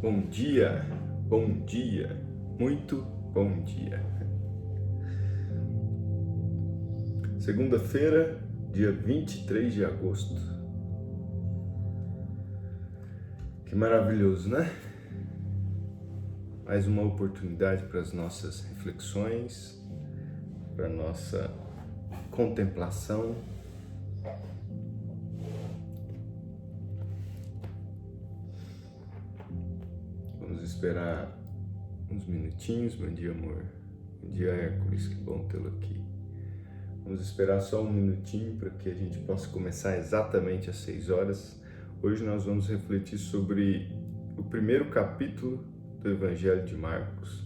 bom dia, muito bom dia. Segunda-feira, dia 23 de agosto. Que maravilhoso, né? Mais uma oportunidade para as nossas reflexões, para a nossa contemplação. Vamos esperar uns minutinhos. Bom dia, amor. Bom dia, Hércules. Que bom tê-lo aqui. Vamos esperar só um minutinho para que a gente possa começar exatamente às 6 horas. Hoje nós vamos refletir sobre o primeiro capítulo do Evangelho de Marcos,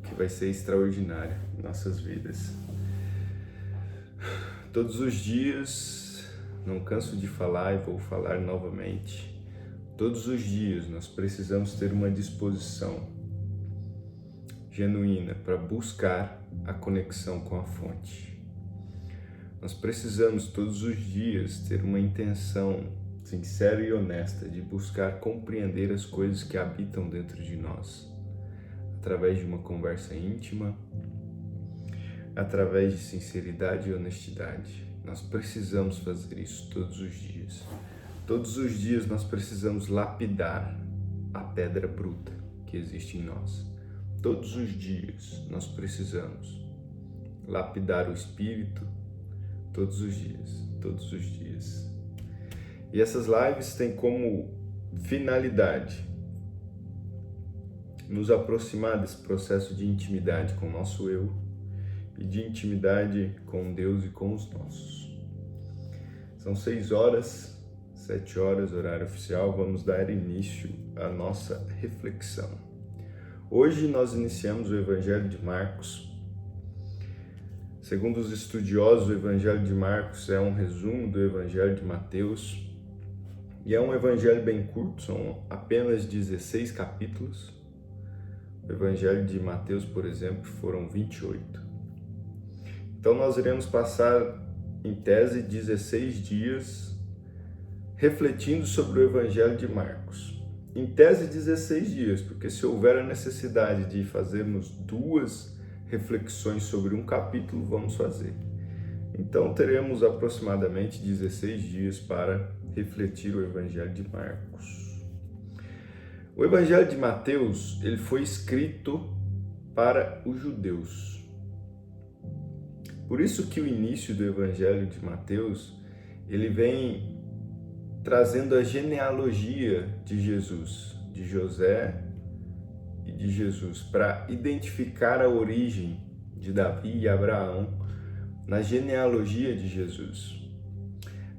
que vai ser extraordinário em nossas vidas. Todos os dias, não canso de falar e vou falar novamente, todos os dias nós precisamos ter uma disposição genuína para buscar a conexão com a fonte. Nós precisamos todos os dias ter uma intenção sincera e honesta de buscar compreender as coisas que habitam dentro de nós, através de uma conversa íntima, através de sinceridade e honestidade. Nós precisamos fazer isso todos os dias. Todos os dias nós precisamos lapidar a pedra bruta que existe em nós. Todos os dias nós precisamos lapidar o espírito, todos os dias, todos os dias. E essas lives têm como finalidade nos aproximar desse processo de intimidade com o nosso eu e de intimidade com Deus e com os nossos. São 6 horas, 7 horas, horário oficial, vamos dar início à nossa reflexão. Hoje nós iniciamos o Evangelho de Marcos. Segundo os estudiosos, o Evangelho de Marcos é um resumo do Evangelho de Mateus e é um evangelho bem curto, são apenas 16 capítulos. O Evangelho de Mateus, por exemplo, foram 28. Então nós iremos passar, em tese, 16 dias refletindo sobre o Evangelho de Marcos. Em tese, 16 dias, porque se houver a necessidade de fazermos 2 reflexões sobre um capítulo, vamos fazer. Então teremos aproximadamente 16 dias para refletir o Evangelho de Marcos. O Evangelho de Mateus, ele foi escrito para os judeus. Por isso que o início do Evangelho de Mateus, ele vem trazendo a genealogia de Jesus, de José e de Jesus, para identificar a origem de Davi e Abraão na genealogia de Jesus.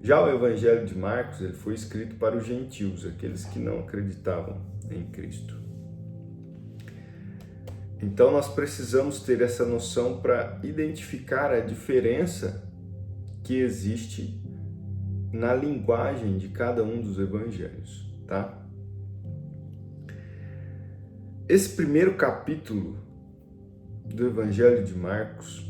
Já o Evangelho de Marcos, ele foi escrito para os gentios, aqueles que não acreditavam em Cristo. Então nós precisamos ter essa noção para identificar a diferença que existe na linguagem de cada um dos evangelhos, tá? Esse primeiro capítulo do Evangelho de Marcos,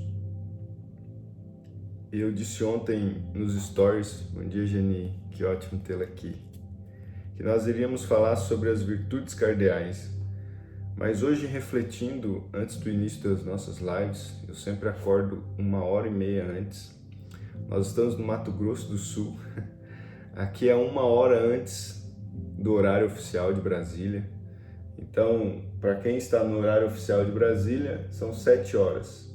eu disse ontem nos stories, bom dia Geni, que ótimo tê-la aqui, que nós iríamos falar sobre as virtudes cardeais, mas hoje refletindo antes do início das nossas lives, eu sempre acordo 1h30 antes. Nós estamos no Mato Grosso do Sul, aqui é 1 hora antes do horário oficial de Brasília. Então, para quem está no horário oficial de Brasília, são 7 horas.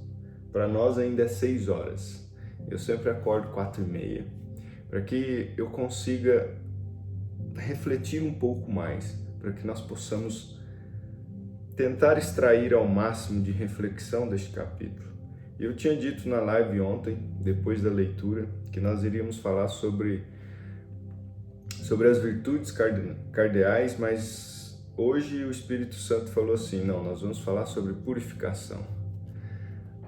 Para nós ainda é 6 horas. Eu sempre acordo 4h30, para que eu consiga refletir um pouco mais, para que nós possamos tentar extrair ao máximo de reflexão deste capítulo. Eu tinha dito na live ontem, depois da leitura, que nós iríamos falar sobre as virtudes cardeais, mas hoje o Espírito Santo falou assim, não, nós vamos falar sobre purificação.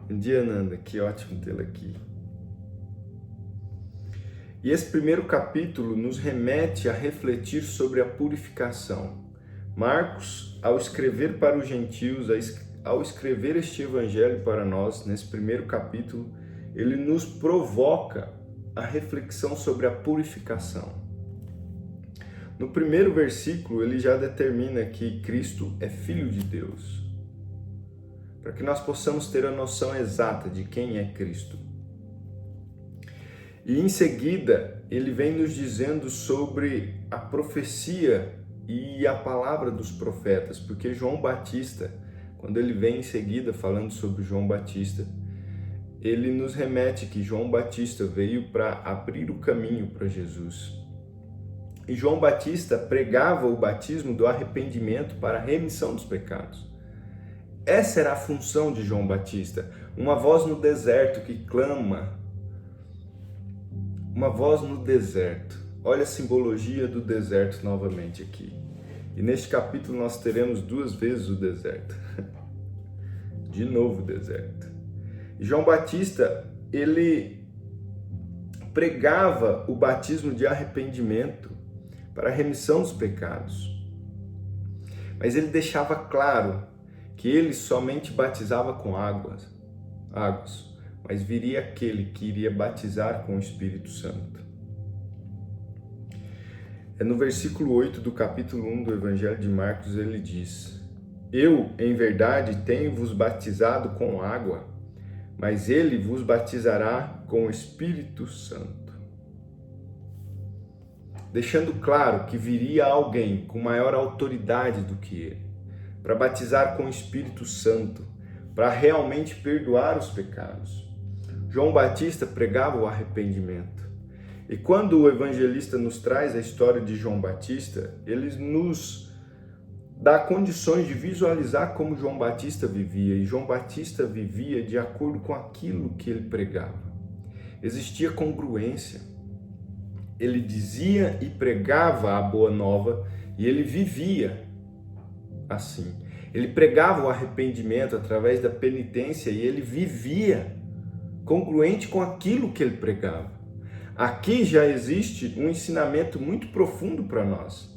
Bom dia, Nanda, que ótimo tê-la aqui. E esse primeiro capítulo nos remete a refletir sobre a purificação. Marcos, ao escrever para os gentios, ao escrever este evangelho para nós, nesse primeiro capítulo, ele nos provoca a reflexão sobre a purificação. No primeiro versículo, ele já determina que Cristo é Filho de Deus, para que nós possamos ter a noção exata de quem é Cristo. E em seguida, ele vem nos dizendo sobre a profecia e a palavra dos profetas, porque João Batista, quando ele vem em seguida falando sobre João Batista, ele nos remete que João Batista veio para abrir o caminho para Jesus. E João Batista pregava o batismo do arrependimento para a remissão dos pecados. Essa era a função de João Batista, uma voz no deserto que clama, uma voz no deserto. Olha a simbologia do deserto novamente aqui. E neste capítulo nós teremos 2 vezes o deserto. De novo o deserto. E João Batista, ele pregava o batismo de arrependimento para a remissão dos pecados. Mas ele deixava claro que ele somente batizava com águas, mas viria aquele que iria batizar com o Espírito Santo. No versículo 8 do capítulo 1 do Evangelho de Marcos, ele diz: Eu, em verdade, tenho-vos batizado com água, mas ele vos batizará com o Espírito Santo. Deixando claro que viria alguém com maior autoridade do que ele, para batizar com o Espírito Santo, para realmente perdoar os pecados. João Batista pregava o arrependimento. E quando o evangelista nos traz a história de João Batista, ele nos dá condições de visualizar como João Batista vivia. E João Batista vivia de acordo com aquilo que ele pregava. Existia congruência. Ele dizia e pregava a boa nova e ele vivia assim. Ele pregava o arrependimento através da penitência e ele vivia congruente com aquilo que ele pregava. Aqui já existe um ensinamento muito profundo para nós,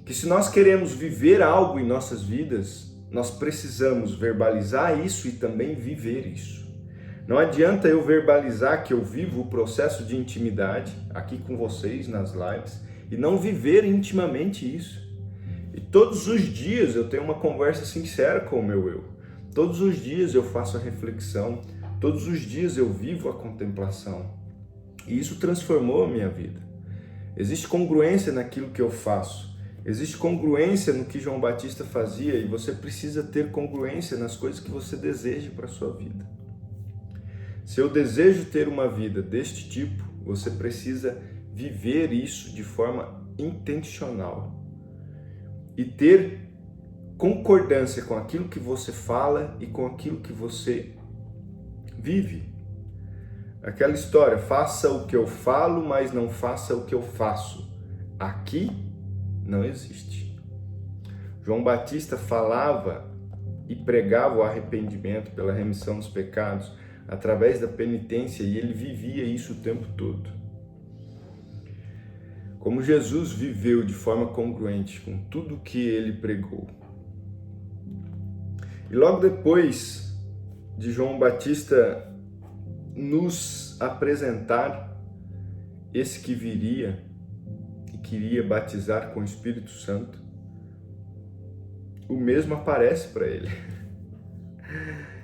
que se nós queremos viver algo em nossas vidas, nós precisamos verbalizar isso e também viver isso. Não adianta eu verbalizar que eu vivo o processo de intimidade aqui com vocês nas lives e não viver intimamente isso. E todos os dias eu tenho uma conversa sincera com o meu eu. Todos os dias eu faço a reflexão. Todos os dias eu vivo a contemplação. E isso transformou a minha vida. Existe congruência naquilo que eu faço. Existe congruência no que João Batista fazia e você precisa ter congruência nas coisas que você deseja para a sua vida. Se eu desejo ter uma vida deste tipo, você precisa viver isso de forma intencional e ter concordância com aquilo que você fala e com aquilo que você vive. Aquela história, faça o que eu falo, mas não faça o que eu faço. Aqui não existe. João Batista falava e pregava o arrependimento pela remissão dos pecados através da penitência e ele vivia isso o tempo todo. Como Jesus viveu de forma congruente com tudo o que ele pregou. E logo depois de João Batista nos apresentar esse que viria e queria batizar com o Espírito Santo, o mesmo aparece para ele.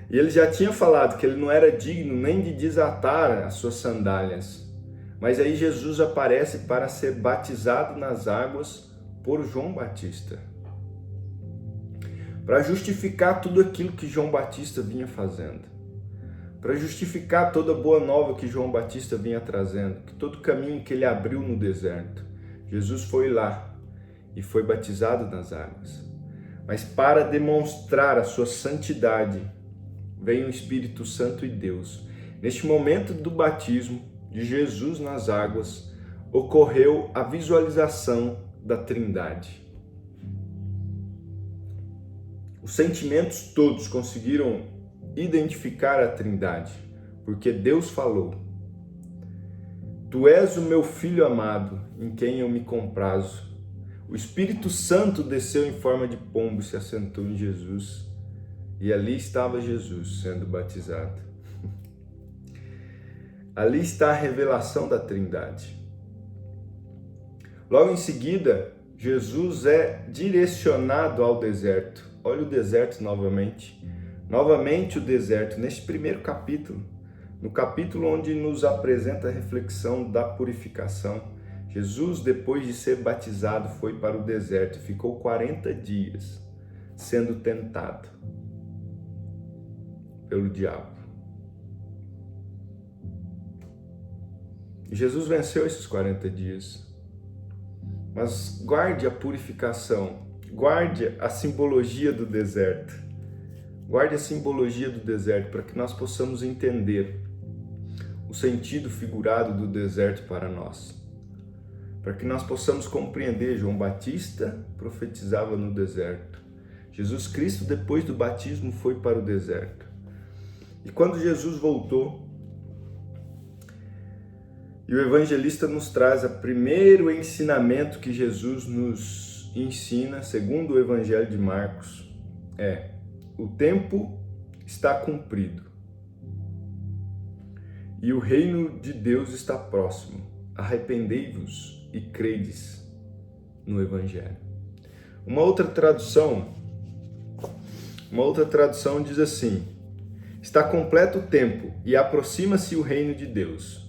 E ele já tinha falado que ele não era digno nem de desatar as suas sandálias. Mas aí Jesus aparece para ser batizado nas águas por João Batista. Para justificar tudo aquilo que João Batista vinha fazendo. Para justificar toda a boa nova que João Batista vinha trazendo. Que todo o caminho que ele abriu no deserto. Jesus foi lá e foi batizado nas águas. Mas para demonstrar a sua santidade, veio o Espírito Santo e Deus. Neste momento do batismo de Jesus nas águas, ocorreu a visualização da Trindade. Os sentimentos todos conseguiram identificar a Trindade, porque Deus falou: Tu és o meu Filho amado, em quem eu me comprazo. O Espírito Santo desceu em forma de pombo e se assentou em Jesus. E ali estava Jesus sendo batizado. Ali está a revelação da Trindade. Logo em seguida, Jesus é direcionado ao deserto. Olha o deserto novamente. Novamente o deserto, neste primeiro capítulo. No capítulo onde nos apresenta a reflexão da purificação. Jesus, depois de ser batizado, foi para o deserto e ficou 40 dias sendo tentado pelo diabo. E Jesus venceu esses 40 dias. Mas guarde a purificação, guarde a simbologia do deserto. Guarde a simbologia do deserto para que nós possamos entender o sentido figurado do deserto para nós. Para que nós possamos compreender, João Batista profetizava no deserto. Jesus Cristo, depois do batismo, foi para o deserto. E quando Jesus voltou, e o evangelista nos traz o primeiro ensinamento que Jesus nos ensina, segundo o Evangelho de Marcos, o tempo está cumprido e o reino de Deus está próximo. Arrependei-vos e credes no Evangelho. Uma outra tradução diz assim: está completo o tempo e aproxima-se o reino de Deus.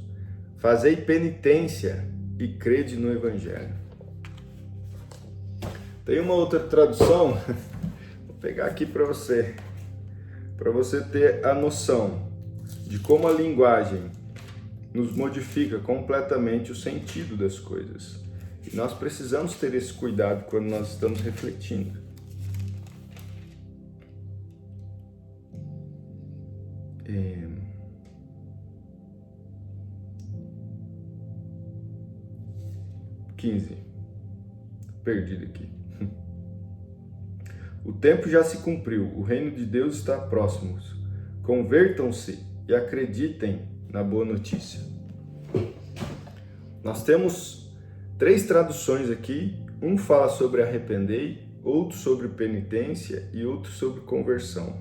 Fazei penitência e crede no Evangelho. Tem uma outra tradução, vou pegar aqui para você ter a noção de como a linguagem nos modifica completamente o sentido das coisas. E nós precisamos ter esse cuidado quando nós estamos refletindo. Perdido aqui. O tempo já se cumpriu, o reino de Deus está próximo. Convertam-se e acreditem na boa notícia. Nós temos 3 traduções aqui. Um fala sobre arrependei, outro sobre penitência e outro sobre conversão.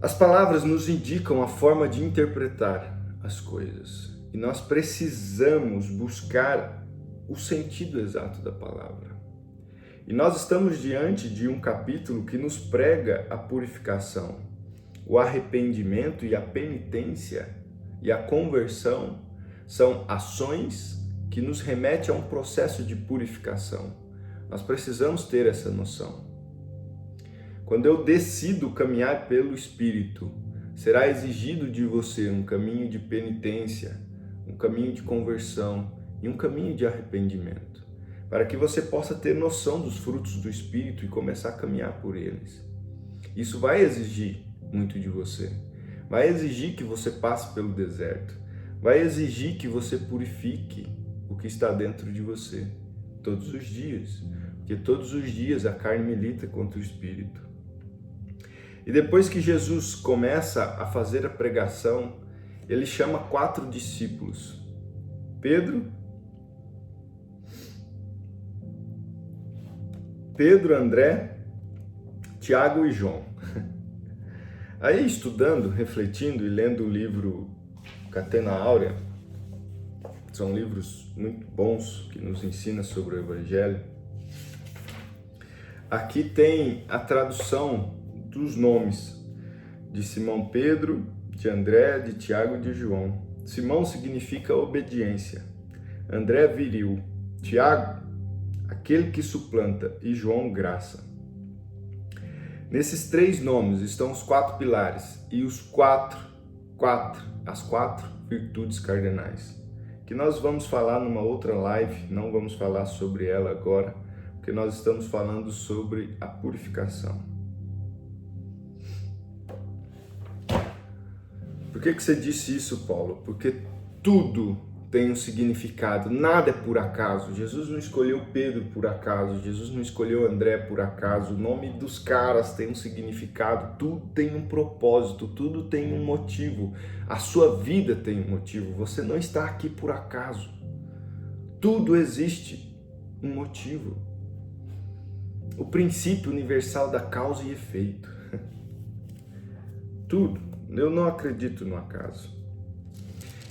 As palavras nos indicam a forma de interpretar as coisas. E nós precisamos buscar o sentido exato da palavra. E nós estamos diante de um capítulo que nos prega a purificação, o arrependimento e a penitência e a conversão são ações que nos remetem a um processo de purificação. Nós precisamos ter essa noção. Quando eu decido caminhar pelo Espírito, será exigido de você um caminho de penitência, um caminho de conversão e um caminho de arrependimento, para que você possa ter noção dos frutos do Espírito e começar a caminhar por eles. Isso vai exigir muito de você, vai exigir que você passe pelo deserto, vai exigir que você purifique o que está dentro de você todos os dias, porque todos os dias a carne milita contra o Espírito. E depois que Jesus começa a fazer a pregação, ele chama 4 discípulos: Pedro, André, Tiago e João. Aí, estudando, refletindo e lendo o livro Catena Áurea, são livros muito bons que nos ensinam sobre o Evangelho. Aqui tem a tradução dos nomes de Simão Pedro, de André, de Tiago e de João. Simão significa obediência, André viril, Tiago aquele que suplanta e João graça. Nesses 3 nomes estão os 4 pilares e as 4 virtudes cardinais, que nós vamos falar numa outra live, não vamos falar sobre ela agora, porque nós estamos falando sobre a purificação. Por que você disse isso, Paulo? Porque tudo tem um significado, nada é por acaso. Jesus não escolheu Pedro por acaso, Jesus não escolheu André por acaso, o nome dos caras tem um significado, tudo tem um propósito, tudo tem um motivo, a sua vida tem um motivo, você não está aqui por acaso, tudo existe um motivo. O princípio universal da causa e efeito. Tudo. Eu não acredito no acaso.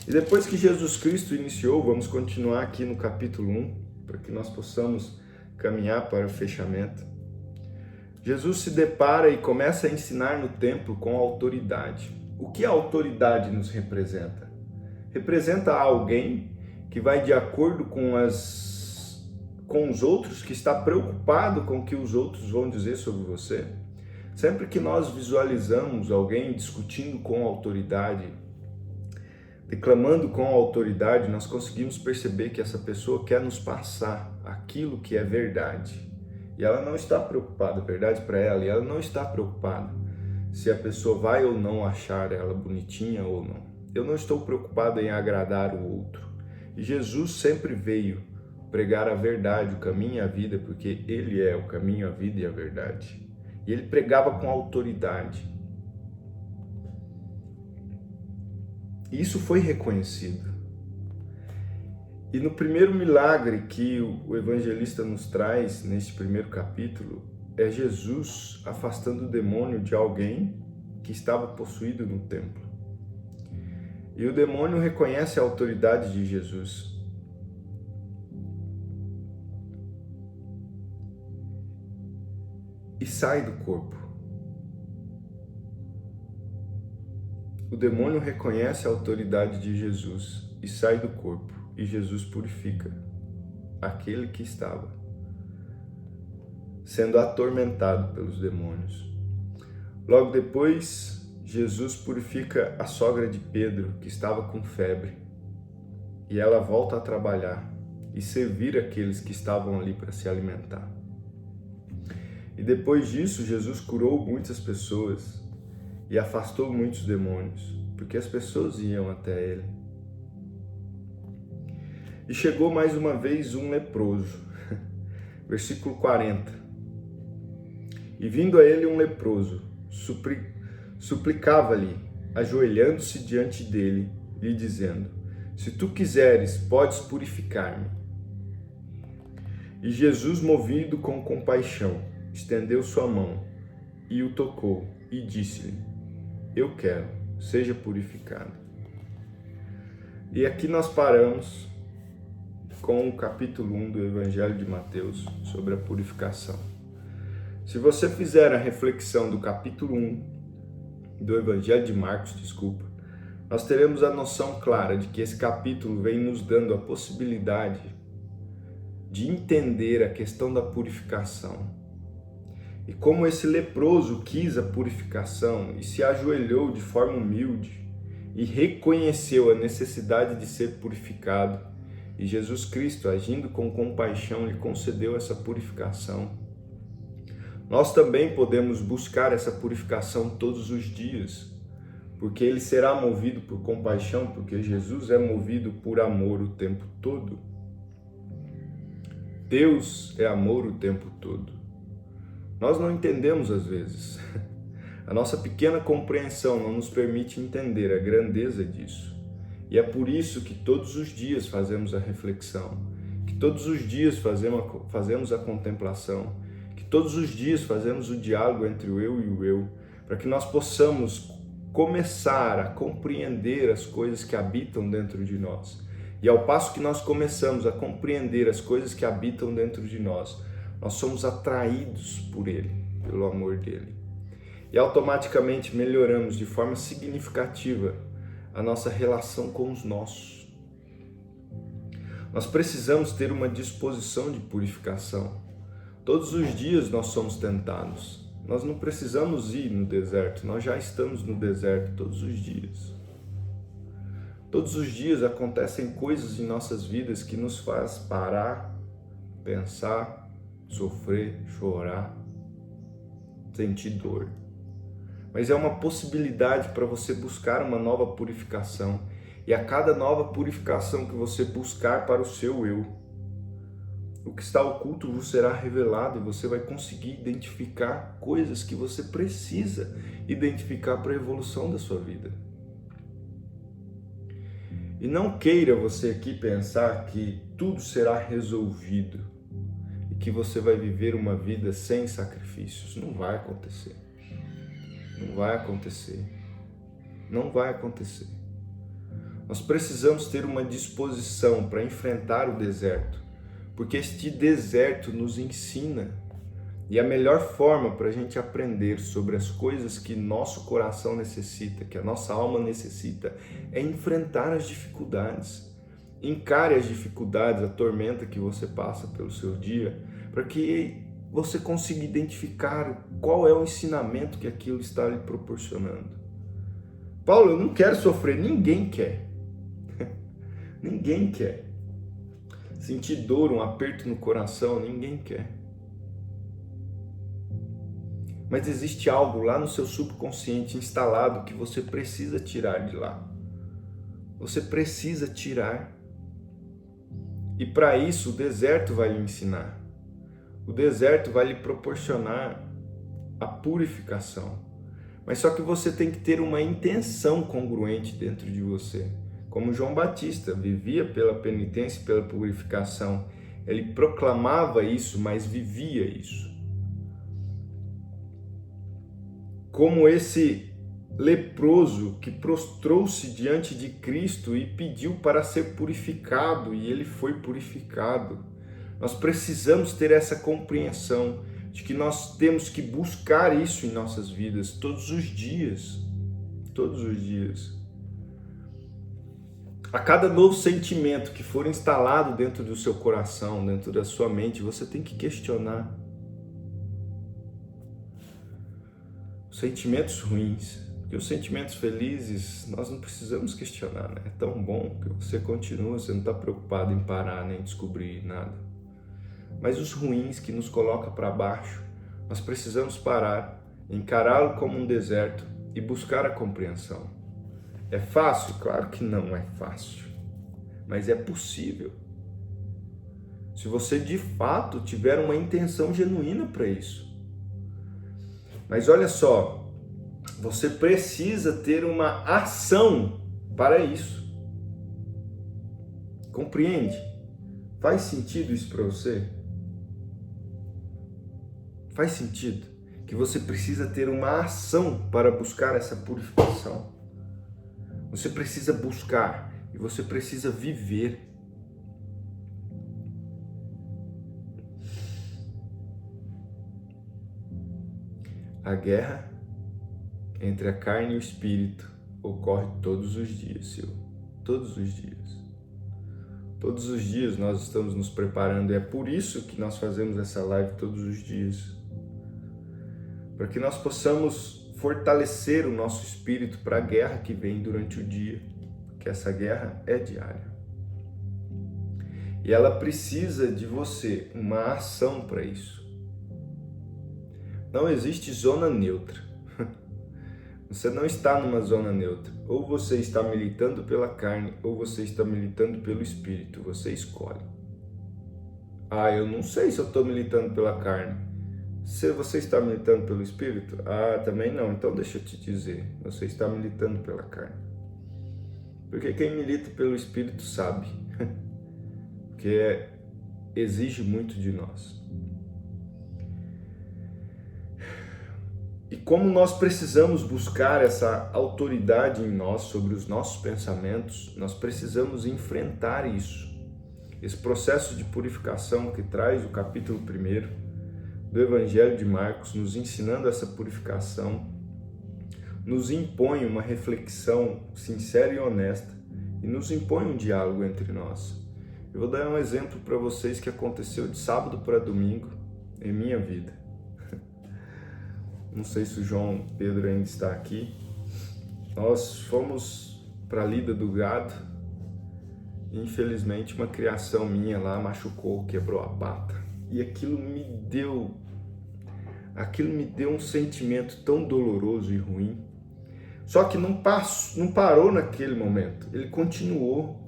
E depois que Jesus Cristo iniciou, vamos continuar aqui no capítulo 1, para que nós possamos caminhar para o fechamento. Jesus se depara e começa a ensinar no templo com autoridade. O que a autoridade nos representa? Representa alguém que vai de acordo com os outros, que está preocupado com o que os outros vão dizer sobre você. Sempre que nós visualizamos alguém discutindo com autoridade, declamando com autoridade, nós conseguimos perceber que essa pessoa quer nos passar aquilo que é verdade. E ela não está preocupada, verdade para ela, e ela não está preocupada se a pessoa vai ou não achar ela bonitinha ou não. Eu não estou preocupado em agradar o outro. E Jesus sempre veio pregar a verdade, o caminho e a vida, porque Ele é o caminho, a vida e a verdade. E Ele pregava com autoridade. E isso foi reconhecido. E no primeiro milagre que o evangelista nos traz, neste primeiro capítulo, é Jesus afastando o demônio de alguém que estava possuído no templo. E o demônio reconhece a autoridade de Jesus. E sai do corpo. O demônio reconhece a autoridade de Jesus e sai do corpo. E Jesus purifica aquele que estava sendo atormentado pelos demônios. Logo depois, Jesus purifica a sogra de Pedro, que estava com febre, e ela volta a trabalhar e servir aqueles que estavam ali para se alimentar. E depois disso, Jesus curou muitas pessoas e afastou muitos demônios, porque as pessoas iam até ele. E chegou mais uma vez um leproso. Versículo 40. E vindo a ele um leproso, suplicava-lhe, ajoelhando-se diante dele, lhe dizendo: se tu quiseres, podes purificar-me. E Jesus, movido com compaixão, estendeu sua mão e o tocou e disse-lhe: eu quero, seja purificado. E aqui nós paramos com o capítulo 1 do Evangelho de Mateus sobre a purificação. Se você fizer a reflexão do capítulo 1 do Evangelho de Marcos, nós teremos a noção clara de que esse capítulo vem nos dando a possibilidade de entender a questão da purificação. E como esse leproso quis a purificação e se ajoelhou de forma humilde e reconheceu a necessidade de ser purificado, e Jesus Cristo, agindo com compaixão, lhe concedeu essa purificação. Nós também podemos buscar essa purificação todos os dias, porque Ele será movido por compaixão, porque Jesus é movido por amor o tempo todo. Deus é amor o tempo todo. Nós não entendemos às vezes. A nossa pequena compreensão não nos permite entender a grandeza disso. E é por isso que todos os dias fazemos a reflexão, que todos os dias fazemos a contemplação, que todos os dias fazemos o diálogo entre o eu e o eu, para que nós possamos começar a compreender as coisas que habitam dentro de nós. E ao passo que nós começamos a compreender as coisas que habitam dentro de nós, nós somos atraídos por Ele, pelo amor dEle. E automaticamente melhoramos de forma significativa a nossa relação com os nossos. Nós precisamos ter uma disposição de purificação. Todos os dias nós somos tentados. Nós não precisamos ir no deserto, nós já estamos no deserto todos os dias. Todos os dias acontecem coisas em nossas vidas que nos faz parar, pensar, sofrer, chorar, sentir dor. Mas é uma possibilidade para você buscar uma nova purificação. E a cada nova purificação que você buscar para o seu eu, o que está oculto vos será revelado e você vai conseguir identificar coisas que você precisa identificar para a evolução da sua vida. E não queira você aqui pensar que tudo será resolvido e que você vai viver uma vida sem sacrifícios. Não vai acontecer. Não vai acontecer. Não vai acontecer. Nós precisamos ter uma disposição para enfrentar o deserto, porque este deserto nos ensina. E a melhor forma para a gente aprender sobre as coisas que nosso coração necessita, que a nossa alma necessita, é enfrentar as dificuldades. Encare as dificuldades, a tormenta que você passa pelo seu dia, para que você consiga identificar qual é o ensinamento que aquilo está lhe proporcionando. Paulo, eu não quero sofrer, ninguém quer. Ninguém quer. Sentir dor, um aperto no coração, ninguém quer. Mas existe algo lá no seu subconsciente instalado que você precisa tirar de lá. Você precisa tirar. E para isso o deserto vai lhe ensinar. O deserto vai lhe proporcionar a purificação. Mas só que você tem que ter uma intenção congruente dentro de você. Como João Batista vivia pela penitência e pela purificação. Ele proclamava isso, mas vivia isso. Como esse leproso que prostrou-se diante de Cristo e pediu para ser purificado, e ele foi purificado. Nós precisamos ter essa compreensão de que nós temos que buscar isso em nossas vidas todos os dias. Todos os dias. A cada novo sentimento que for instalado dentro do seu coração, dentro da sua mente, você tem que questionar. Os sentimentos ruins, porque os sentimentos felizes nós não precisamos questionar, né? É tão bom que você continua, você não está preocupado em parar nem descobrir nada. Mas os ruins que nos colocam para baixo, nós precisamos parar, encará-lo como um deserto e buscar a compreensão. É fácil? Claro que não é fácil, mas é possível. Se você de fato tiver uma intenção genuína para isso. Mas olha só, você precisa ter uma ação para isso. Compreende? Faz sentido isso para você? Faz sentido que você precisa ter uma ação para buscar essa purificação. Você precisa buscar e você precisa viver. A guerra entre a carne e o espírito ocorre todos os dias, Silvio. Todos os dias. Todos os dias nós estamos nos preparando e é por isso que nós fazemos essa live todos os dias. Para que nós possamos fortalecer o nosso espírito para a guerra que vem durante o dia. Que essa guerra é diária. E ela precisa de você, uma ação para isso. Não existe zona neutra. Você não está numa zona neutra. Ou você está militando pela carne, ou você está militando pelo espírito. Você escolhe. Ah, eu não sei se eu estou militando pela carne. Se você está militando pelo espírito? Ah, também não. Então deixa eu te dizer. Você está militando pela carne. Porque quem milita pelo espírito sabe. Porque exige muito de nós. E como nós precisamos buscar essa autoridade em nós sobre os nossos pensamentos, nós precisamos enfrentar isso. Esse processo de purificação que traz o capítulo 1 do Evangelho de Marcos, nos ensinando essa purificação, nos impõe uma reflexão sincera e honesta e nos impõe um diálogo entre nós. Eu vou dar um exemplo para vocês que aconteceu de sábado para domingo em minha vida. Não sei se o João Pedro ainda está aqui. Nós fomos para a lida do gado e infelizmente uma criação minha lá machucou, quebrou a pata. E aquilo me deu um sentimento tão doloroso e ruim. Só que não parou naquele momento. Ele continuou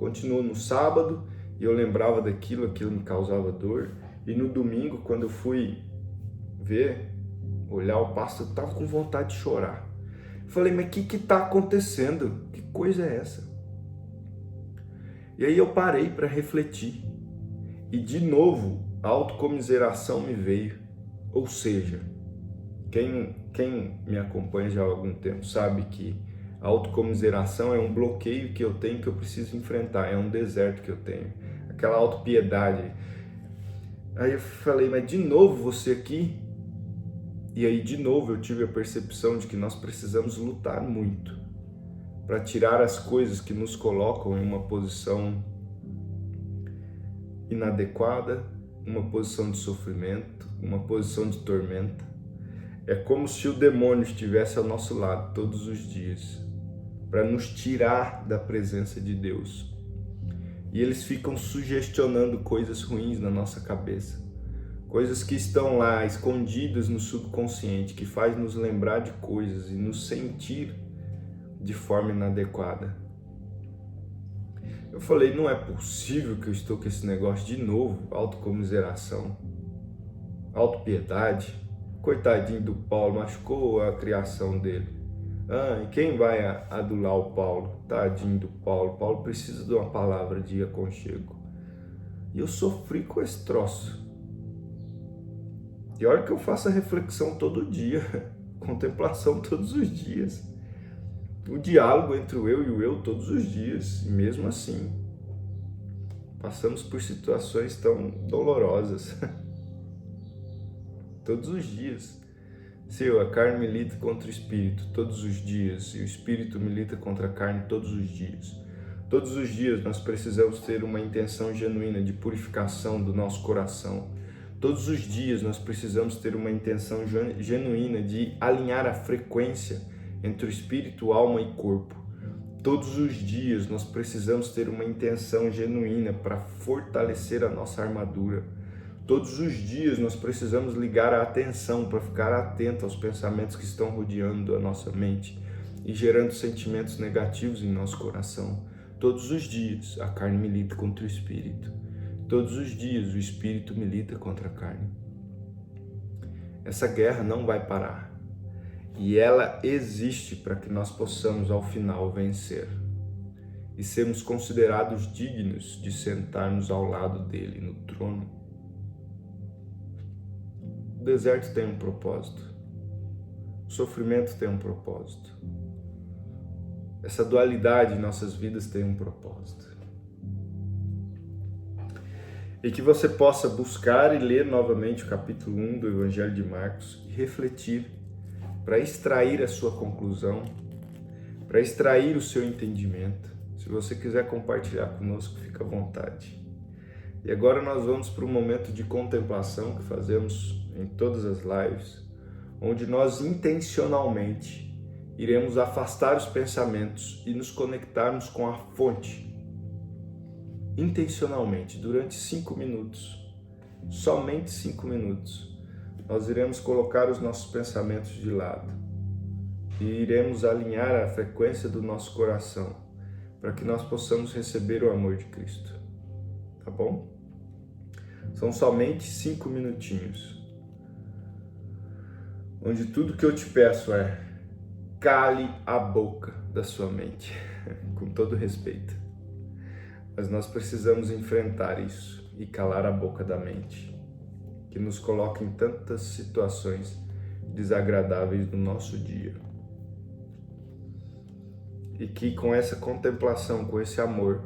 no sábado e eu lembrava daquilo, aquilo me causava dor. E no domingo, quando eu fui olhar o pasto, eu estava com vontade de chorar. Eu falei, mas o que está acontecendo? Que coisa é essa? E aí eu parei para refletir. E de novo, a autocomiseração me veio. Ou seja, quem me acompanha já há algum tempo sabe que A autocomiseração é um bloqueio que eu tenho que eu preciso enfrentar, é um deserto que eu tenho. Aquela autopiedade. Aí eu falei, mas de novo você aqui? E aí de novo eu tive a percepção de que nós precisamos lutar muito para tirar as coisas que nos colocam em uma posição inadequada, uma posição de sofrimento, uma posição de tormenta. É como se o demônio estivesse ao nosso lado todos os dias para nos tirar da presença de Deus. E eles ficam sugestionando coisas ruins na nossa cabeça. Coisas que estão lá escondidas no subconsciente, que faz nos lembrar de coisas e nos sentir de forma inadequada. Eu falei, não é possível que eu estou com esse negócio de novo, autocomiseração, autopiedade. Coitadinho do Paulo, machucou a criação dele. E quem vai adular o Paulo? Tadinho do Paulo. Paulo precisa de uma palavra de aconchego. E eu sofri com esse troço. E olha que eu faço a reflexão todo dia, contemplação todos os dias. O diálogo entre o eu e o eu todos os dias. E mesmo assim, passamos por situações tão dolorosas. Todos os dias. A carne milita contra o espírito todos os dias e o espírito milita contra a carne todos os dias. Todos os dias nós precisamos ter uma intenção genuína de purificação do nosso coração. Todos os dias nós precisamos ter uma intenção genuína de alinhar a frequência entre o espírito, alma e corpo. Todos os dias nós precisamos ter uma intenção genuína para fortalecer a nossa armadura. Todos os dias nós precisamos ligar a atenção para ficar atento aos pensamentos que estão rodeando a nossa mente e gerando sentimentos negativos em nosso coração. Todos os dias a carne milita contra o espírito. Todos os dias o espírito milita contra a carne. Essa guerra não vai parar. E ela existe para que nós possamos ao final vencer e sermos considerados dignos de sentarmos ao lado dele no trono. O deserto tem um propósito. O sofrimento tem um propósito. Essa dualidade em nossas vidas tem um propósito. E que você possa buscar e ler novamente o capítulo 1 do Evangelho de Marcos e refletir para extrair a sua conclusão, para extrair o seu entendimento. Se você quiser compartilhar conosco, fica à vontade. E agora nós vamos para um momento de contemplação que fazemos em todas as lives, onde nós intencionalmente iremos afastar os pensamentos e nos conectarmos com a fonte. Intencionalmente, durante 5 minutos, somente 5 minutos, nós iremos colocar os nossos pensamentos de lado e iremos alinhar a frequência do nosso coração para que nós possamos receber o amor de Cristo. Tá bom? São somente 5 minutinhos, onde tudo que eu te peço é cale a boca da sua mente, com todo respeito. Mas nós precisamos enfrentar isso e calar a boca da mente, que nos coloca em tantas situações desagradáveis no nosso dia. E que com essa contemplação, com esse amor,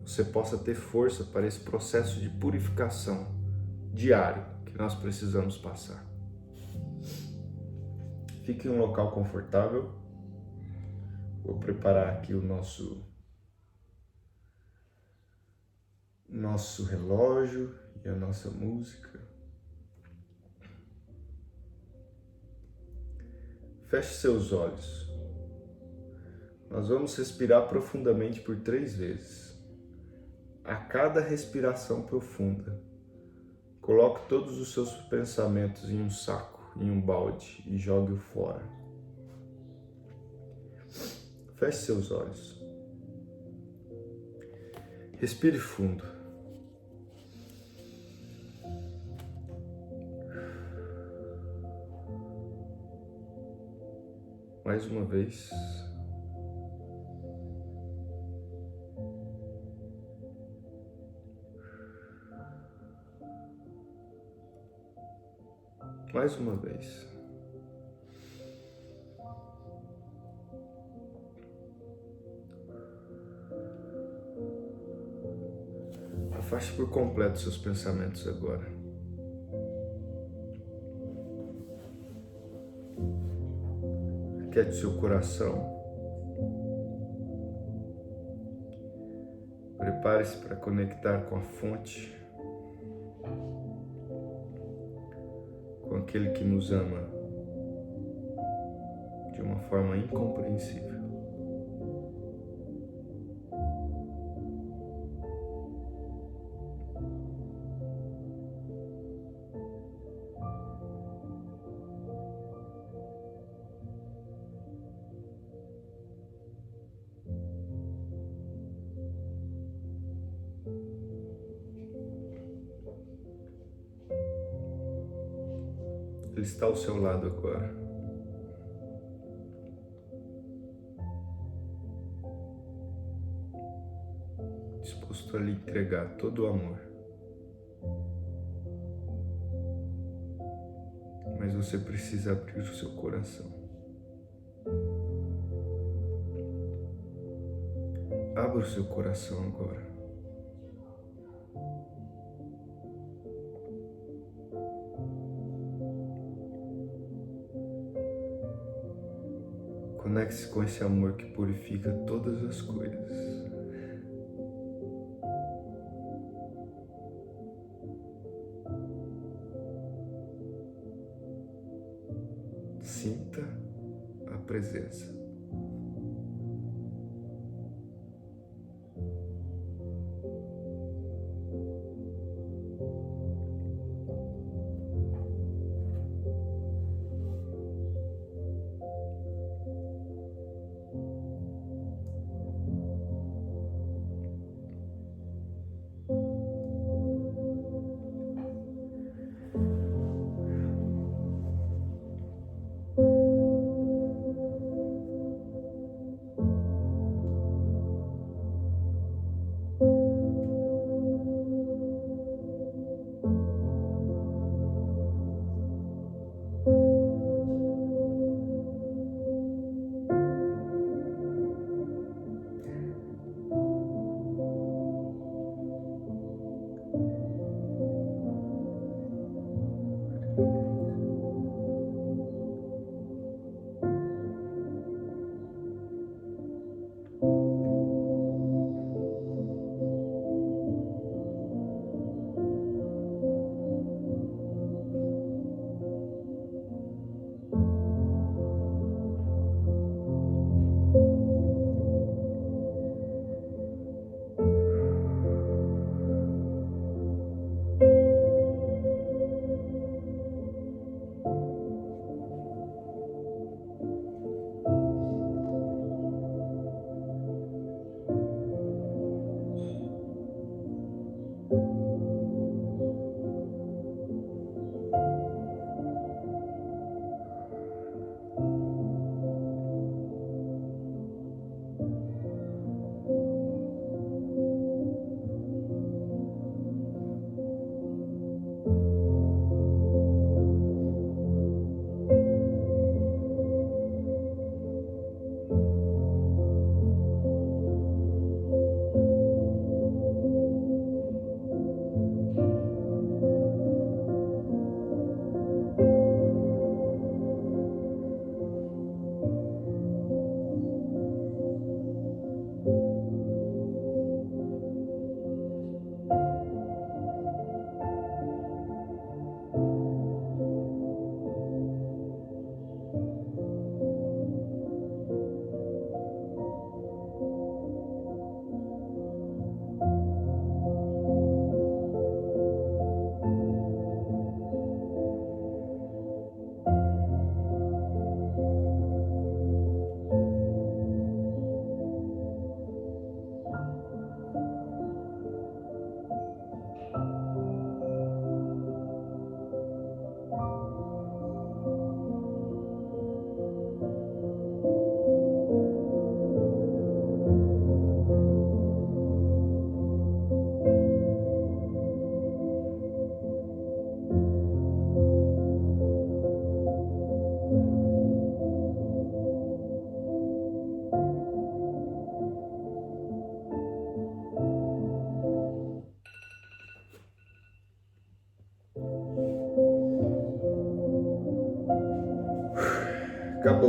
você possa ter força para esse processo de purificação diário que nós precisamos passar. Fique em um local confortável. Vou preparar aqui o nosso relógio e a nossa música. Feche seus olhos. Nós vamos respirar profundamente por 3 vezes. A cada respiração profunda, coloque todos os seus pensamentos em um saco, em um balde e jogue-o fora. Feche seus olhos. Respire fundo. Mais uma vez. Mais uma vez. Afaste por completo seus pensamentos agora. Aquiete seu coração. Prepare-se para conectar com a fonte, com aquele que nos ama de uma forma incompreensível. Ele está ao seu lado agora. Disposto a lhe entregar todo o amor. Mas você precisa abrir o seu coração. Abra o seu coração agora. Conecte-se com esse amor que purifica todas as coisas. Sinta a presença.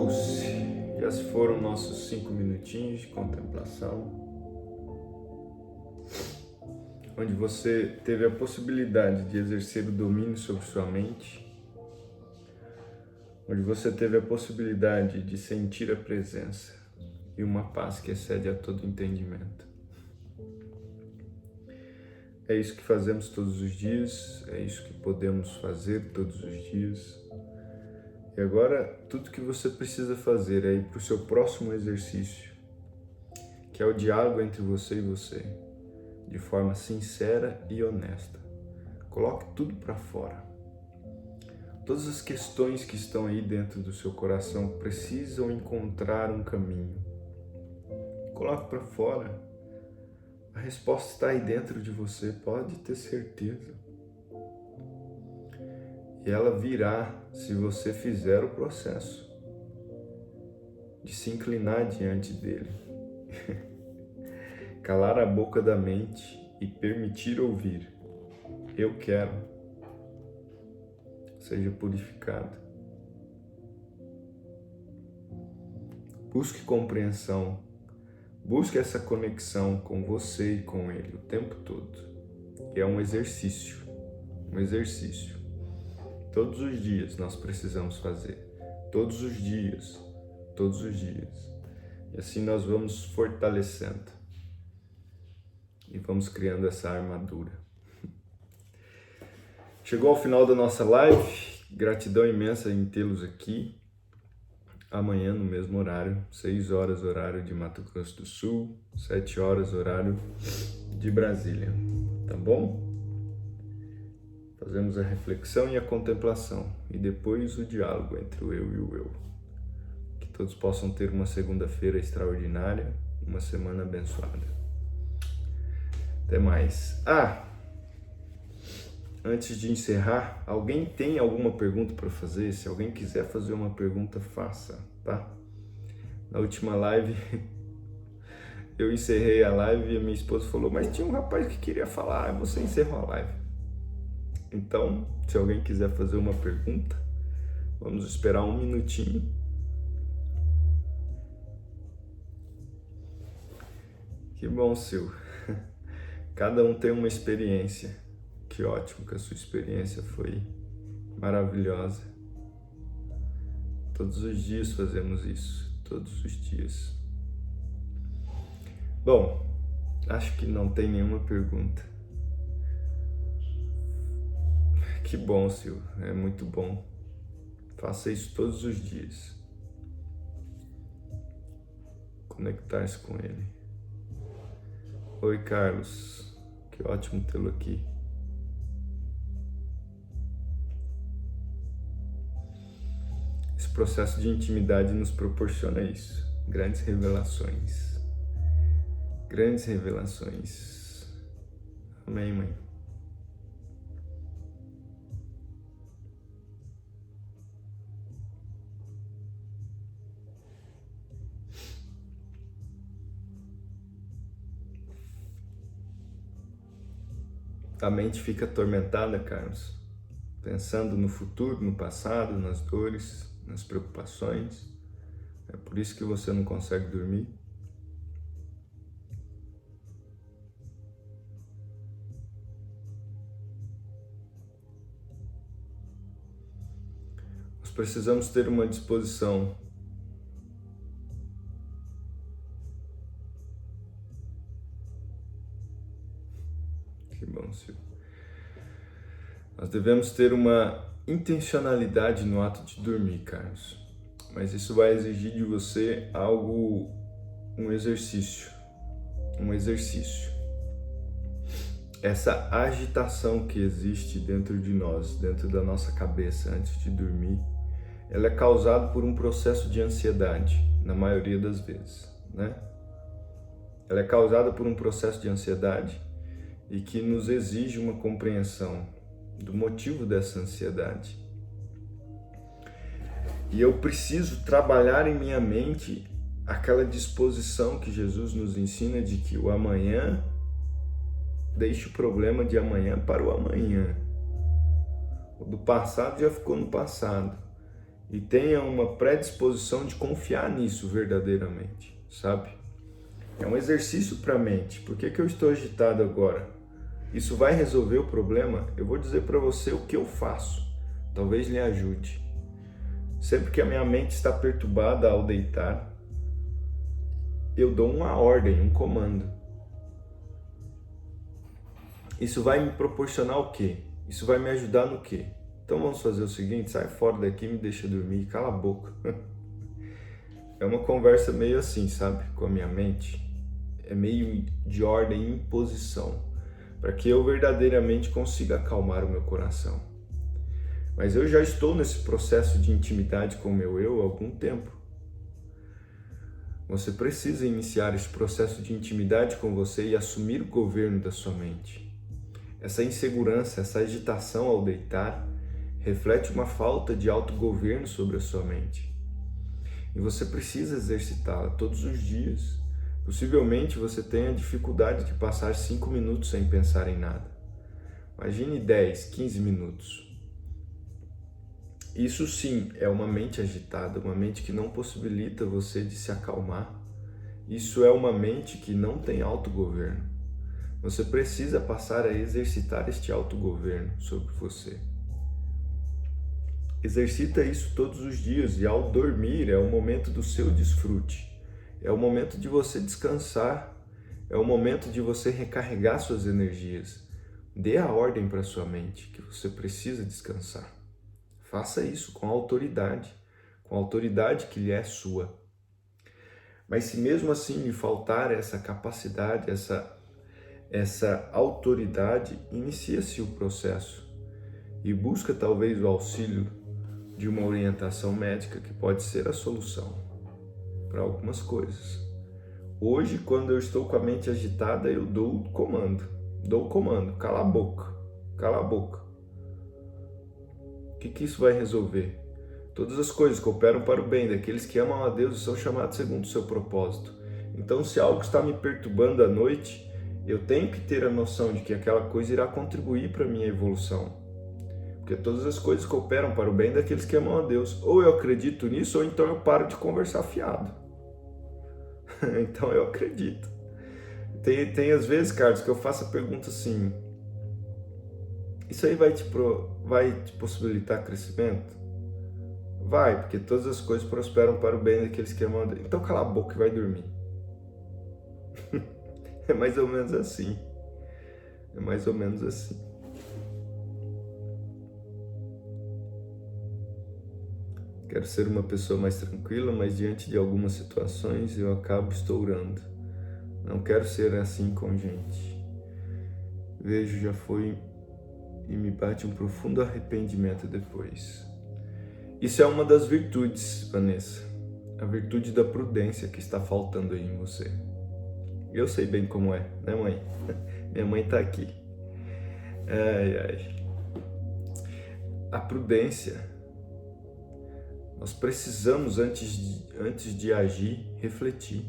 acabou-se. Já se foram nossos 5 minutinhos de contemplação, onde você teve a possibilidade de exercer o domínio sobre sua mente, onde você teve a possibilidade de sentir a presença e uma paz que excede a todo entendimento. É isso que fazemos todos os dias, é isso que podemos fazer todos os dias. E agora, tudo que você precisa fazer é ir para o seu próximo exercício, que é o diálogo entre você e você, de forma sincera e honesta. Coloque tudo para fora. Todas as questões que estão aí dentro do seu coração precisam encontrar um caminho. Coloque para fora. A resposta está aí dentro de você, pode ter certeza. E ela virá se você fizer o processo de se inclinar diante dele. Calar a boca da mente e permitir ouvir. Eu quero. Seja purificado. Busque compreensão. Busque essa conexão com você e com ele o tempo todo. E é um exercício. Um exercício. Todos os dias nós precisamos fazer. Todos os dias. Todos os dias. E assim nós vamos fortalecendo. E vamos criando essa armadura. Chegou ao final da nossa live. Gratidão imensa em tê-los aqui. Amanhã no mesmo horário, 6 horas horário de Mato Grosso do Sul, 7 horas horário de Brasília. Tá bom? Fazemos a reflexão e a contemplação e depois o diálogo entre o eu e o eu. Que todos possam ter uma segunda-feira extraordinária, uma semana abençoada. Até mais. Antes de encerrar, alguém tem alguma pergunta para fazer? Se alguém quiser fazer uma pergunta, faça, tá? Na última live, eu encerrei a live e a minha esposa falou, mas tinha um rapaz que queria falar, você encerrou a live. Então, se alguém quiser fazer uma pergunta, vamos esperar um minutinho. Que bom, Sil. Cada um tem uma experiência. Que ótimo que a sua experiência foi maravilhosa. Todos os dias fazemos isso. Todos os dias. Bom, acho que não tem nenhuma pergunta. Que bom, Sil. É muito bom. Faça isso todos os dias. Conectar-se com ele. Oi, Carlos. Que ótimo tê-lo aqui. Esse processo de intimidade nos proporciona isso. Grandes revelações. Grandes revelações. Amém, mãe. A mente fica atormentada, Carlos, pensando no futuro, no passado, nas dores, nas preocupações. É por isso que você não consegue dormir. Nós precisamos ter uma disposição que bom, Silvio. Nós devemos ter uma intencionalidade no ato de dormir, Carlos. Mas isso vai exigir de você algo, um exercício. Essa agitação que existe dentro de nós, dentro da nossa cabeça antes de dormir, ela é causada por um processo de ansiedade, na maioria das vezes, né? Ela é causada por um processo de ansiedade e que nos exige uma compreensão do motivo dessa ansiedade. E eu preciso trabalhar em minha mente aquela disposição que Jesus nos ensina de que o amanhã, deixe o problema de amanhã para o amanhã. O do passado já ficou no passado. e tenha uma predisposição de confiar nisso verdadeiramente, sabe? É um exercício para a mente. Por que eu estou agitado agora? Isso vai resolver o problema? Eu vou dizer para você o que eu faço. Talvez lhe ajude. Sempre que a minha mente está perturbada ao deitar, eu dou uma ordem, um comando. Isso vai me proporcionar o quê? Isso vai me ajudar no quê? Então vamos fazer o seguinte, sai fora daqui, me deixa dormir, cala a boca. É uma conversa meio assim, sabe? Com a minha mente. É meio de ordem e imposição, para que eu verdadeiramente consiga acalmar o meu coração. Mas eu já estou nesse processo de intimidade com o meu eu há algum tempo. Você precisa iniciar esse processo de intimidade com você e assumir o governo da sua mente. Essa insegurança, essa agitação ao deitar, reflete uma falta de autogoverno sobre a sua mente. E você precisa exercitá-la todos os dias. Possivelmente você tenha dificuldade de passar 5 minutos sem pensar em nada. Imagine 10, 15 minutos. Isso sim é uma mente agitada, uma mente que não possibilita você de se acalmar. Isso é uma mente que não tem autogoverno. Você precisa passar a exercitar este autogoverno sobre você. Exercita isso todos os dias e ao dormir é o momento do seu desfrute. É o momento de você descansar. É o momento de você recarregar suas energias. Dê a ordem para sua mente que você precisa descansar. Faça isso com a autoridade que lhe é sua. Mas se mesmo assim lhe faltar essa capacidade, essa autoridade, inicia-se o processo e busca talvez o auxílio de uma orientação médica que pode ser a solução para algumas coisas. Hoje, quando eu estou com a mente agitada, eu dou o comando, cala a boca, cala a boca. O que isso vai resolver? Todas as coisas cooperam para o bem daqueles que amam a Deus e são chamados segundo o seu propósito. Então, se algo está me perturbando à noite, eu tenho que ter a noção de que aquela coisa irá contribuir para a minha evolução. Porque todas as coisas cooperam para o bem daqueles que amam a Deus. Ou eu acredito nisso, ou então eu paro de conversar fiado. Então eu acredito. Tem às vezes, Carlos, que eu faço a pergunta assim: isso aí vai te possibilitar crescimento? Vai, porque todas as coisas prosperam para o bem daqueles que amam a Deus. Então cala a boca e vai dormir. É mais ou menos assim. É mais ou menos assim. Quero ser uma pessoa mais tranquila, mas diante de algumas situações eu acabo estourando. Não quero ser assim com gente. Vejo, já foi e me bate um profundo arrependimento depois. Isso é uma das virtudes, Vanessa. A virtude da prudência que está faltando aí em você. Eu sei bem como é, né, mãe? Minha mãe tá aqui. Ai, ai. A prudência, nós precisamos, antes de agir, refletir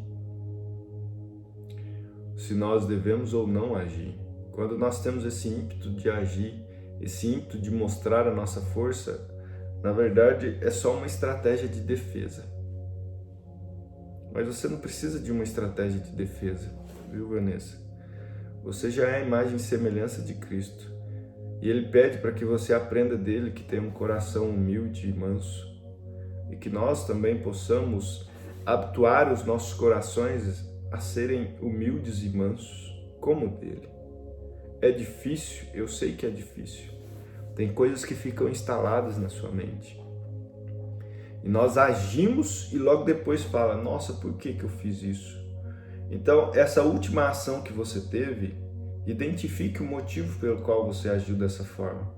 se nós devemos ou não agir. Quando nós temos esse ímpeto de agir, esse ímpeto de mostrar a nossa força, na verdade é só uma estratégia de defesa. Mas você não precisa de uma estratégia de defesa, viu, Vanessa? Você já é a imagem e semelhança de Cristo. E Ele pede para que você aprenda dele, que tem um coração humilde e manso. E que nós também possamos habituar os nossos corações a serem humildes e mansos, como o dele. É difícil, eu sei que é difícil. Tem coisas que ficam instaladas na sua mente. E nós agimos e logo depois fala: nossa, por que eu fiz isso? Então, essa última ação que você teve, identifique o motivo pelo qual você agiu dessa forma.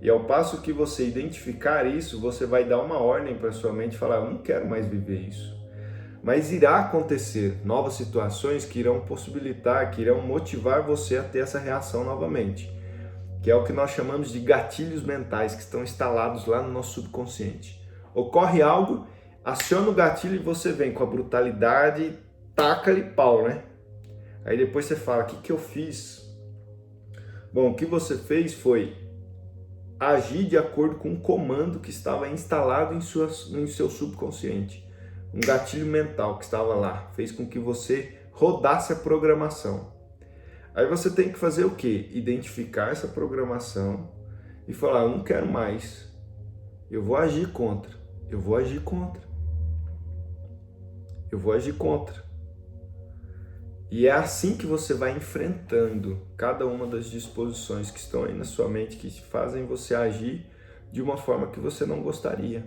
E ao passo que você identificar isso, você vai dar uma ordem para sua mente e falar: eu não quero mais viver isso. Mas irá acontecer novas situações que irão possibilitar, que irão motivar você a ter essa reação novamente. Que é o que nós chamamos de gatilhos mentais, que estão instalados lá no nosso subconsciente. Ocorre algo, aciona o gatilho e você vem com a brutalidade, taca-lhe pau, né? Aí depois você fala: o que eu fiz? Bom, o que você fez foi agir de acordo com um comando que estava instalado em seu subconsciente. Um gatilho mental que estava lá, fez com que você rodasse a programação. Aí você tem que fazer o quê? Identificar essa programação e falar, eu não quero mais, eu vou agir contra, eu vou agir contra, eu vou agir contra. E é assim que você vai enfrentando cada uma das disposições que estão aí na sua mente, que fazem você agir de uma forma que você não gostaria.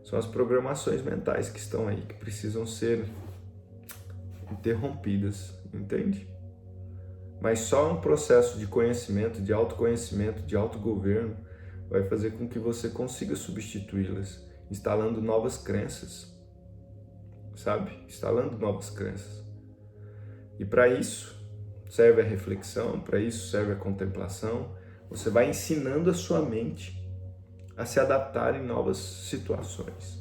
São as programações mentais que estão aí, que precisam ser interrompidas, entende? Mas só um processo de conhecimento, de autoconhecimento, de autogoverno, vai fazer com que você consiga substituí-las, instalando novas crenças, sabe? Instalando novas crenças. E para isso serve a reflexão, para isso serve a contemplação. Você vai ensinando a sua mente a se adaptar em novas situações.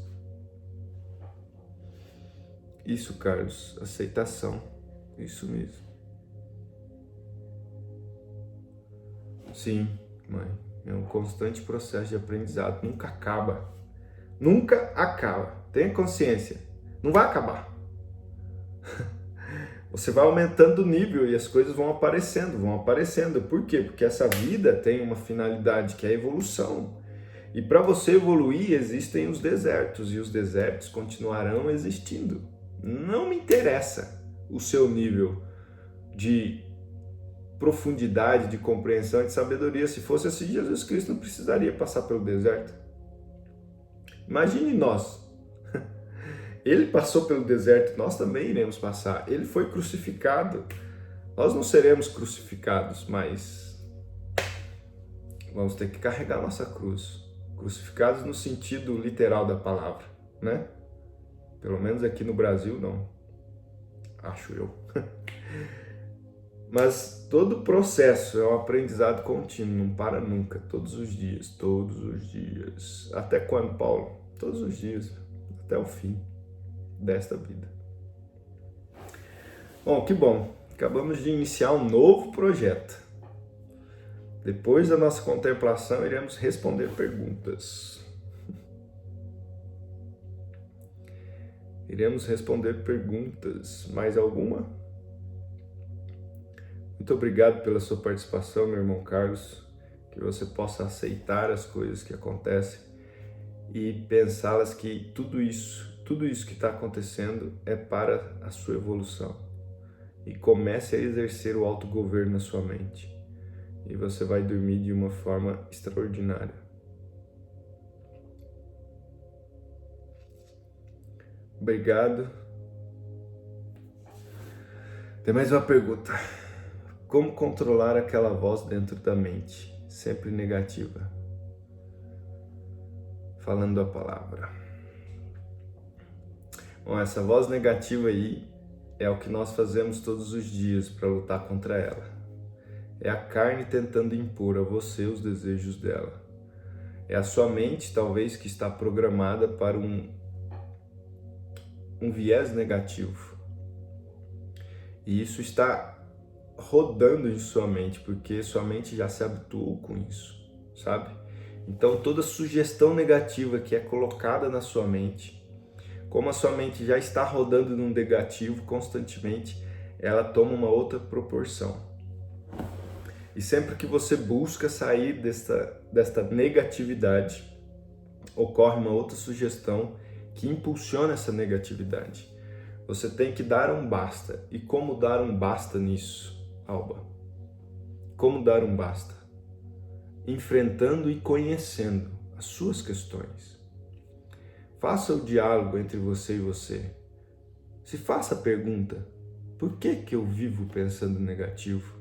Isso, Carlos, aceitação, isso mesmo. Sim, mãe, é um constante processo de aprendizado, nunca acaba. Nunca acaba, tenha consciência, não vai acabar. Você vai aumentando o nível e as coisas vão aparecendo. Por quê? Porque essa vida tem uma finalidade que é a evolução. E para você evoluir existem os desertos e os desertos continuarão existindo. Não me interessa o seu nível de profundidade, de compreensão e de sabedoria. Se fosse assim, Jesus Cristo não precisaria passar pelo deserto. Imagine nós. Ele passou pelo deserto, nós também iremos passar. Ele foi crucificado. Nós não seremos crucificados, mas vamos ter que carregar nossa cruz. Crucificados no sentido literal da palavra, né? Pelo menos aqui no Brasil, não. Acho eu. Mas todo o processo é um aprendizado contínuo, não para nunca, todos os dias, todos os dias. Até quando, Paulo? Todos os dias, até o fim desta vida. Bom, que bom. Acabamos de iniciar um novo projeto. Depois da nossa contemplação, iremos responder perguntas. Iremos responder perguntas. Mais alguma? Muito obrigado pela sua participação, meu irmão Carlos. Que você possa aceitar as coisas que acontecem e pensá-las que tudo isso que está acontecendo é para a sua evolução. E comece a exercer o autogoverno na sua mente. E você vai dormir de uma forma extraordinária. Obrigado. Tem mais uma pergunta. Como controlar aquela voz dentro da mente, sempre negativa, falando a palavra? Bom, essa voz negativa aí é o que nós fazemos todos os dias para lutar contra ela. É a carne tentando impor a você os desejos dela. É a sua mente, talvez, que está programada para um viés negativo. E isso está rodando em sua mente, porque sua mente já se habituou com isso, sabe? Então toda sugestão negativa que é colocada na sua mente, como a sua mente já está rodando num negativo constantemente, ela toma uma outra proporção. E sempre que você busca sair desta negatividade, ocorre uma outra sugestão que impulsiona essa negatividade. Você tem que dar um basta. E como dar um basta nisso, Alba? Como dar um basta? Enfrentando e conhecendo as suas questões. Faça o diálogo entre você e você. Se faça a pergunta: por que eu vivo pensando negativo?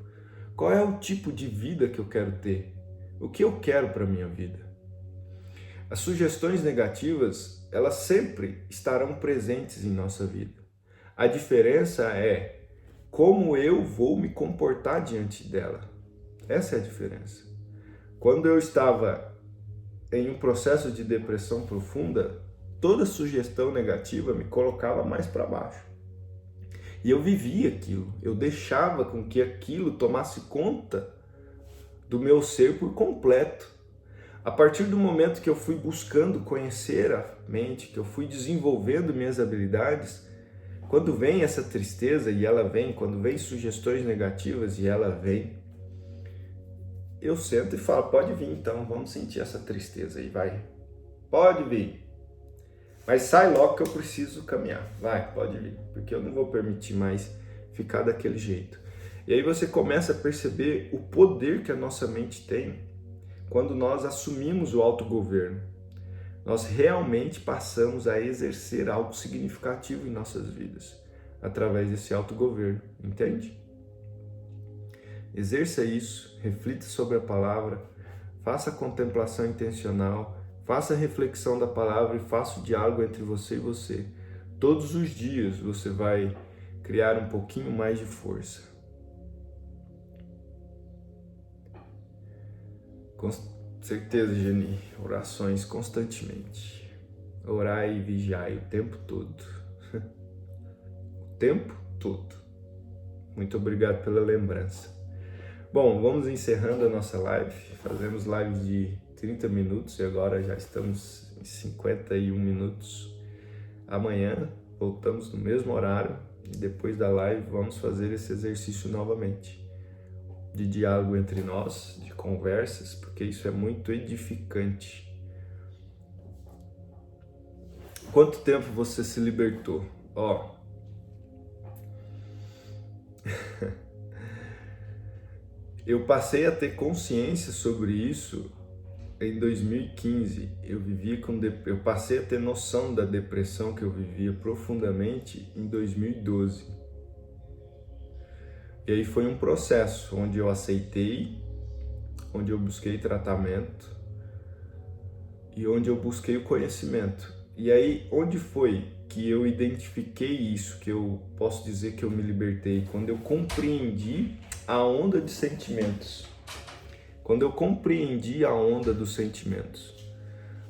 Qual é o tipo de vida que eu quero ter? O que eu quero para a minha vida? As sugestões negativas, elas sempre estarão presentes em nossa vida. A diferença é como eu vou me comportar diante dela. Essa é a diferença. Quando eu estava em um processo de depressão profunda, toda sugestão negativa me colocava mais para baixo. E eu vivia aquilo, eu deixava com que aquilo tomasse conta do meu ser por completo. A partir do momento que eu fui buscando conhecer a mente, que eu fui desenvolvendo minhas habilidades, quando vem essa tristeza, e ela vem, quando vem sugestões negativas, e ela vem, eu sento e falo, pode vir então, vamos sentir essa tristeza aí, vai. Pode vir. Mas sai logo que eu preciso caminhar. Vai, pode vir, porque eu não vou permitir mais ficar daquele jeito. E aí você começa a perceber o poder que a nossa mente tem quando nós assumimos o autogoverno. Nós realmente passamos a exercer algo significativo em nossas vidas através desse autogoverno, entende? Exerça isso, reflita sobre a palavra, faça a contemplação intencional, faça a reflexão da palavra e faça o diálogo entre você e você. Todos os dias você vai criar um pouquinho mais de força. Com certeza, Geni, orações constantemente. Orai e vigiai o tempo todo. O tempo todo. Muito obrigado pela lembrança. Bom, vamos encerrando a nossa live. Fazemos lives de 30 minutos e agora já estamos em 51 minutos. Amanhã voltamos no mesmo horário e depois da live vamos fazer esse exercício novamente. De diálogo entre nós, de conversas, porque isso é muito edificante. Quanto tempo você se libertou? Eu passei a ter consciência sobre isso em 2015. Eu passei a ter noção da depressão que eu vivia profundamente em 2012. E aí foi um processo onde eu aceitei, onde eu busquei tratamento e onde eu busquei o conhecimento. E aí, onde foi que eu identifiquei isso, que eu posso dizer que eu me libertei? Quando eu compreendi a onda de sentimentos. Quando eu compreendi a onda dos sentimentos.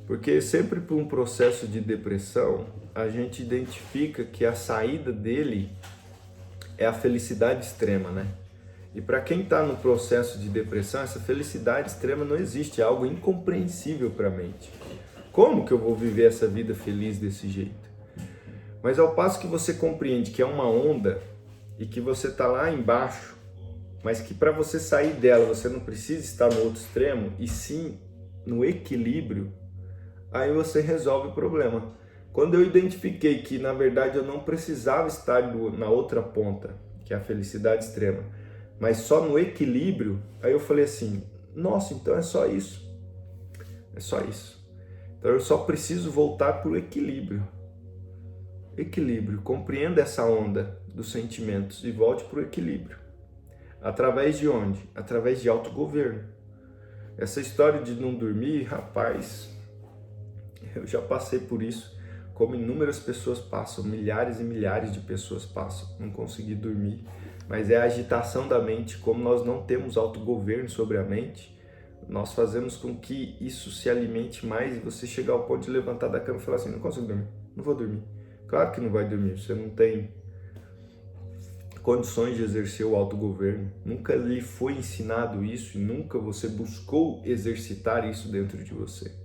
Porque sempre por um processo de depressão, a gente identifica que a saída dele é a felicidade extrema, né? E para quem está no processo de depressão, essa felicidade extrema não existe, é algo incompreensível para a mente. Como que eu vou viver essa vida feliz desse jeito? Mas ao passo que você compreende que é uma onda e que você está lá embaixo, mas que para você sair dela você não precisa estar no outro extremo, e sim no equilíbrio, aí você resolve o problema. Quando eu identifiquei que, na verdade, eu não precisava estar na outra ponta, que é a felicidade extrema, mas só no equilíbrio, aí eu falei assim, nossa, então é só isso. É só isso. Então eu só preciso voltar para o equilíbrio. Equilíbrio. Compreenda essa onda dos sentimentos e volte para o equilíbrio. Através de onde? Através de autogoverno. Essa história de não dormir, rapaz, eu já passei por isso. Como inúmeras pessoas passam, milhares e milhares de pessoas passam, não consegui dormir, mas é a agitação da mente. Como nós não temos autogoverno sobre a mente, nós fazemos com que isso se alimente mais e você chegar ao ponto de levantar da cama e falar assim, não consigo dormir, não vou dormir. Claro que não vai dormir, você não tem condições de exercer o autogoverno, nunca lhe foi ensinado isso e nunca você buscou exercitar isso dentro de você.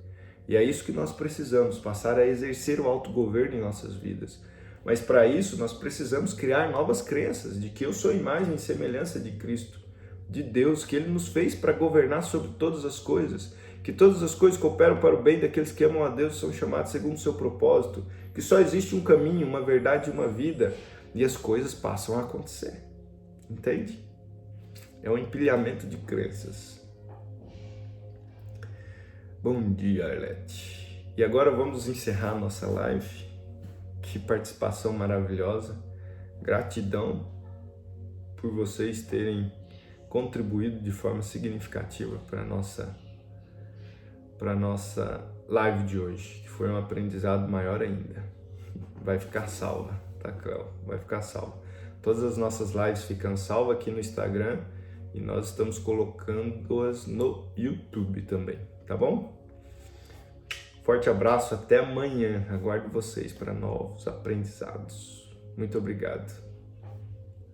E é isso que nós precisamos, passar a exercer o autogoverno em nossas vidas. Mas para isso nós precisamos criar novas crenças de que eu sou imagem e semelhança de Cristo, de Deus, que Ele nos fez para governar sobre todas as coisas, que todas as coisas cooperam para o bem daqueles que amam a Deus e são chamados segundo o seu propósito, que só existe um caminho, uma verdade e uma vida, e as coisas passam a acontecer. Entende? É um empilhamento de crenças. Bom dia, Arlete. E agora vamos encerrar nossa live. Que participação maravilhosa. Gratidão por vocês terem contribuído de forma significativa para a nossa live de hoje, que foi um aprendizado maior ainda. Vai ficar salva, tá, Cléo? Vai ficar salva. Todas as nossas lives ficam salvas aqui no Instagram e nós estamos colocando-as no YouTube também. Tá bom? Forte abraço, até amanhã. Aguardo vocês para novos aprendizados. Muito obrigado.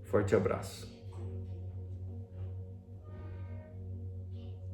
Forte abraço.